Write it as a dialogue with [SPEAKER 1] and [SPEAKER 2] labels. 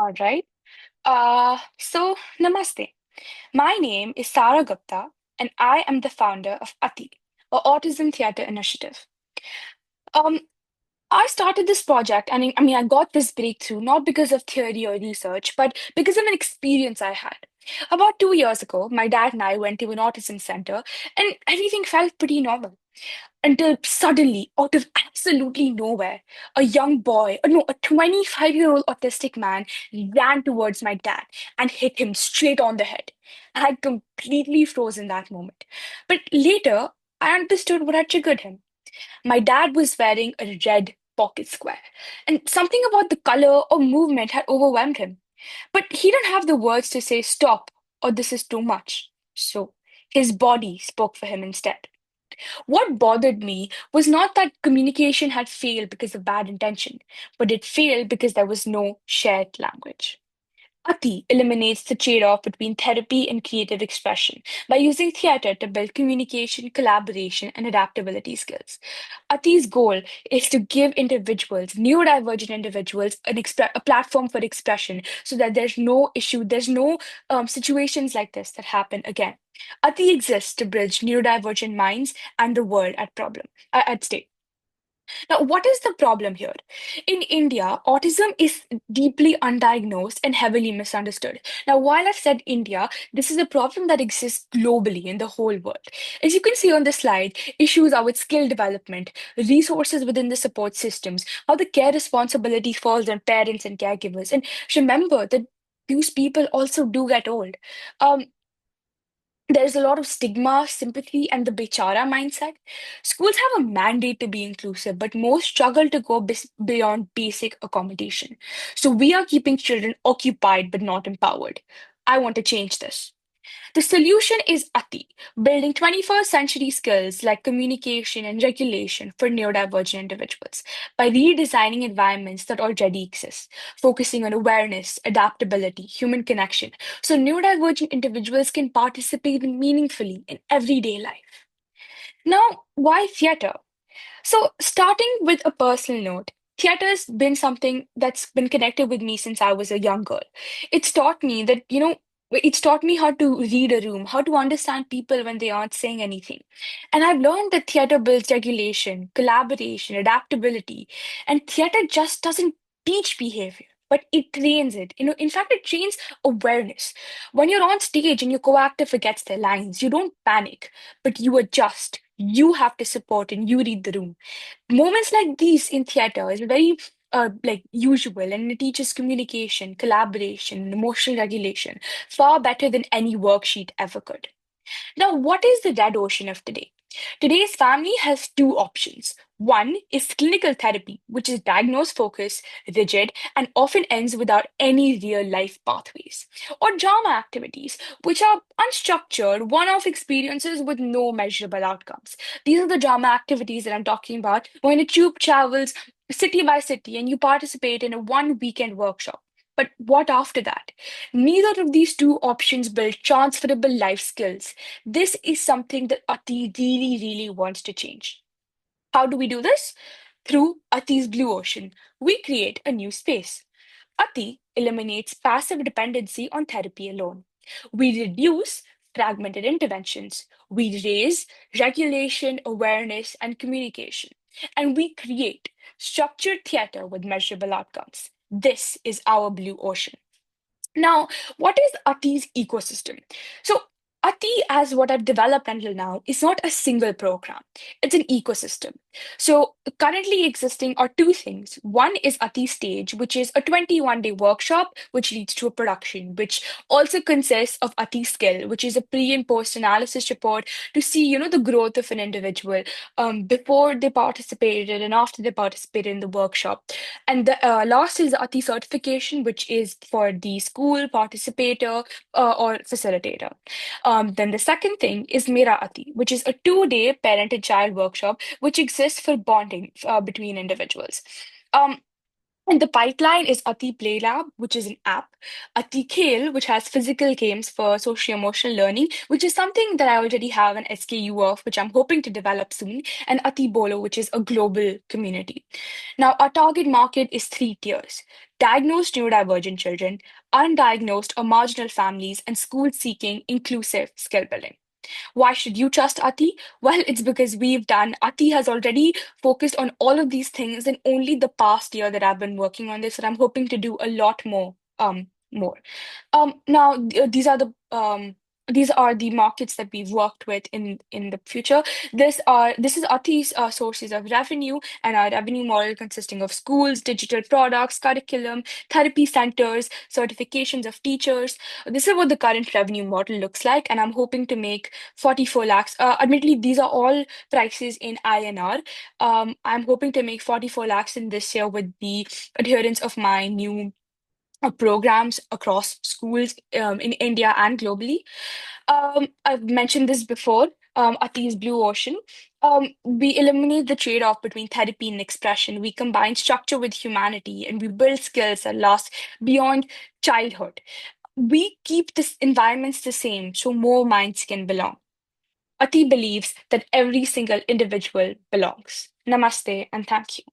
[SPEAKER 1] All right. Namaste. My name is Sara Gupta, and I am the founder of ATI, or Autism Theatre Initiative. Um, I started this project, and I got this breakthrough not because of theory or research, but because of an experience I had. About 2 years ago, my dad and I went to an autism center, and everything felt pretty normal. Until suddenly, out of absolutely nowhere, a young boy, no, a 25-year-old autistic man ran towards my dad and hit him straight on the head. I had completely frozen that moment. But later, I understood what had triggered him. My dad was wearing a red pocket square, and something about the color or movement had overwhelmed him. But he didn't have the words to say stop or this is too much. So his body spoke for him instead. What bothered me was not that communication had failed because of bad intention, but it failed because there was no shared language. Ati eliminates the trade off between therapy and creative expression by using theater to build communication, collaboration, and adaptability skills. Ati's goal is to give individuals, neurodivergent individuals, a platform for expression so that there's no issue, there's no situations like this that happen again. Ati exists to bridge neurodivergent minds and the world at stake. Now, what is the problem here? In India, autism is deeply undiagnosed and heavily misunderstood. Now, while I've said India, this is a problem that exists globally in the whole world. As you can see on the slide, issues are with skill development, resources within the support systems, how the care responsibility falls on parents and caregivers. And remember that these people also do get old. Um, there's a lot of stigma, sympathy, and the bechara mindset. Schools have a mandate to be inclusive, but most struggle to go beyond basic accommodation. So we are keeping children occupied but not empowered. I want to change this. The solution is ATI, building 21st century skills like communication and regulation for neurodivergent individuals by redesigning environments that already exist, focusing on awareness, adaptability, human connection, so neurodivergent individuals can participate meaningfully in everyday life. Now, why theater? So, starting with a personal note, theater's been something that's been connected with me since I was a young girl. It's taught me that, it's taught me how to read a room, how to understand people when they aren't saying anything. And I've learned that theater builds regulation, collaboration, adaptability, and theater just doesn't teach behavior. But it trains it. In fact, it trains awareness. When you're on stage and your co-actor forgets their lines, you don't panic, but you adjust. You have to support and you read the room. Moments like these in theater is very like usual, and it teaches communication, collaboration, and emotional regulation far better than any worksheet ever could. Now, what is the red ocean of today? Today's family has two options. One is clinical therapy, which is diagnose focused, rigid, and often ends without any real life pathways. Or drama activities, which are unstructured, one off experiences with no measurable outcomes. These are the drama activities that I'm talking about when a troop travels city by city and you participate in a one weekend workshop. But what after that? Neither of these two options build transferable life skills. This is something that Ati really, really wants to change. How do we do this? Through Ati's Blue Ocean, we create a new space. Ati eliminates passive dependency on therapy alone. We reduce fragmented interventions. We raise regulation, awareness, and communication. And we create structured theater with measurable outcomes. This is our blue ocean. Now, what is Ati's ecosystem? So, Ati, as what I've developed until now, is not a single program. It's an ecosystem. So, currently existing are two things. One is Ati Stage, which is a 21-day workshop, which leads to a production, which also consists of Ati Skill, which is a pre and post analysis report to see, the growth of an individual before they participated and after they participated in the workshop. And the last is the ATI certification, which is for the school participator or facilitator. Then the second thing is Mera Ati, which is a 2-day parent and child workshop, which exists for bonding between individuals. Um, And the pipeline is Ati Play Lab, which is an app, Ati Khel, which has physical games for socio-emotional learning, which is something that I already have an SKU of, which I'm hoping to develop soon, and Ati Bolo, which is a global community. Now, our target market is three tiers: diagnosed neurodivergent children, undiagnosed or marginal families, and schools seeking inclusive skill building. Why should you trust Ati? Well, it's because Ati has already focused on all of these things in only the past year that I've been working on this, and I'm hoping to do a lot more. Now these are the markets that we've worked with in the future. This is Ati's sources of revenue, and our revenue model consisting of schools, digital products, curriculum, therapy centers, certifications of teachers. This is what the current revenue model looks like, and I'm hoping to make 44 lakhs. Admittedly, these are all prices in INR. I'm hoping to make 44 lakhs in this year with the adherence of my new programs across schools in India and globally. I've mentioned this before. Ati's Blue Ocean. We eliminate the trade-off between therapy and expression. We combine structure with humanity, and we build skills that last beyond childhood. We keep this environments the same so more minds can belong. Ati believes that every single individual belongs. Namaste and thank you.